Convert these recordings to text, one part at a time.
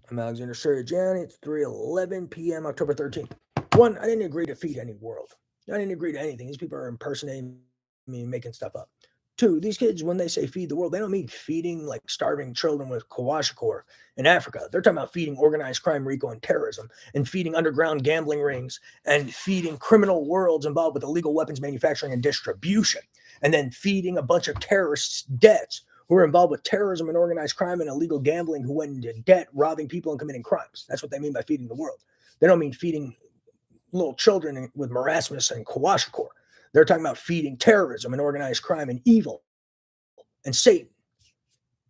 I'm Alexander Surigiani. It's 3:11 p.m. October 13th. One, I didn't agree to feed any world. I didn't agree to anything. These people are impersonating me, making stuff up. Two, these kids, when they say feed the world, they don't mean feeding like starving children with kwashiorkor in Africa. They're talking about feeding organized crime, RICO, and terrorism, and feeding underground gambling rings, and feeding criminal worlds involved with illegal weapons manufacturing and distribution, and then feeding a bunch of terrorists debts who are involved with terrorism and organized crime and illegal gambling, who went into debt, robbing people and committing crimes. That's what they mean by feeding the world. They don't mean feeding little children with marasmus and kwashiorkor. They're talking about feeding terrorism and organized crime and evil and Satan.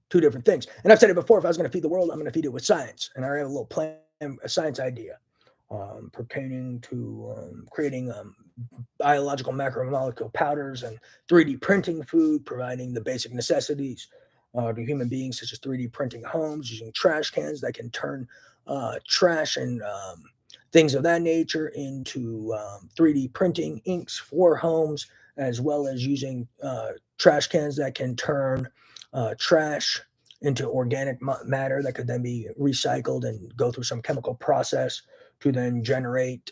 Two different things. And I've said it before, if I was going to feed the world, I'm going to feed it with science. And I already have a little plan, a science idea pertaining to creating biological macromolecule powders and 3D printing food, providing the basic necessities to human beings, such as 3D printing homes, using trash cans that can turn trash and things of that nature into 3D printing inks for homes, as well as using trash cans that can turn trash into organic matter that could then be recycled and go through some chemical process to then generate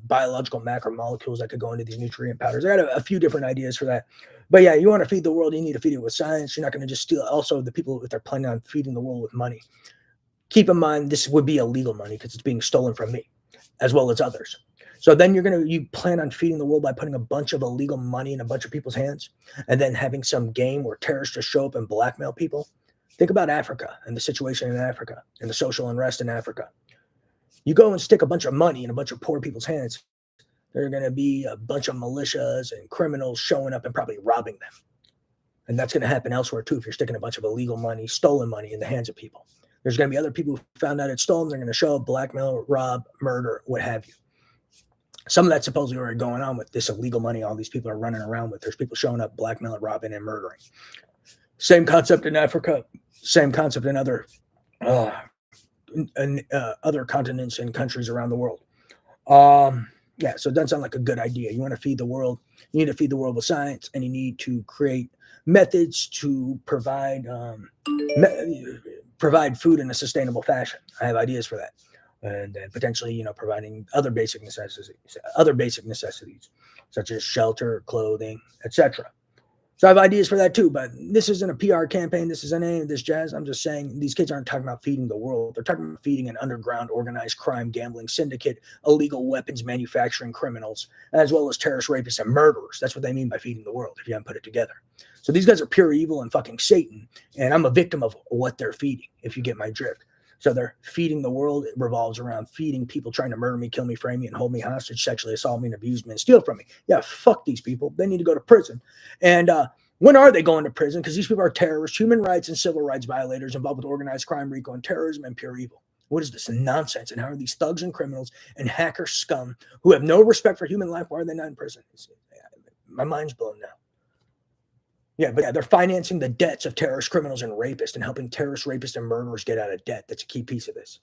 biological macromolecules that could go into these nutrient powders. I got a few different ideas for that. But yeah, you want to feed the world, you need to feed it with science. You're not going to just steal. Also, the people, if they're planning on feeding the world with money, keep in mind this would be illegal money because it's being stolen from me as well as others. So then you plan on feeding the world by putting a bunch of illegal money in a bunch of people's hands and then having some game where terrorists just show up and blackmail people. Think about Africa and the situation in Africa and the social unrest in Africa. You go and stick a bunch of money in a bunch of poor people's hands, there are going to be a bunch of militias and criminals showing up and probably robbing them. And that's going to happen elsewhere too if you're sticking a bunch of illegal money, stolen money in the hands of people. There's going to be other people who found out it's stolen. They're going to show up, blackmail, rob, murder, what have you. Some of that's supposedly already going on with this illegal money all these people are running around with. There's people showing up, blackmailing, robbing, and murdering. Same concept in Africa, same concept in uh, other continents and countries around the world. Yeah, so it doesn't sound like a good idea. You want to feed the world, you need to feed the world with science, and you need to create methods to provide food in a sustainable fashion. I have ideas for that, and potentially, providing other basic necessities such as shelter, clothing, etc. So I have ideas for that too, but this isn't a PR campaign. This isn't any of this jazz. I'm just saying these kids aren't talking about feeding the world. They're talking about feeding an underground organized crime, gambling syndicate, illegal weapons manufacturing criminals, as well as terrorist rapists and murderers. That's what they mean by feeding the world, if you haven't put it together. So these guys are pure evil and fucking Satan, and I'm a victim of what they're feeding, if you get my drift. So they're feeding the world. It revolves around feeding people trying to murder me, kill me, frame me, and hold me hostage, sexually assault me, and abuse me, and steal from me. Yeah, fuck these people. They need to go to prison. And when are they going to prison? Because these people are terrorists, human rights and civil rights violators involved with organized crime, RICO, and terrorism and pure evil. What is this nonsense? And how are these thugs and criminals and hacker scum who have no respect for human life, why are they not in prison? My mind's blown now. Yeah, but yeah, they're financing the debts of terrorist criminals and rapists and helping terrorists, rapists, and murderers get out of debt. That's a key piece of this.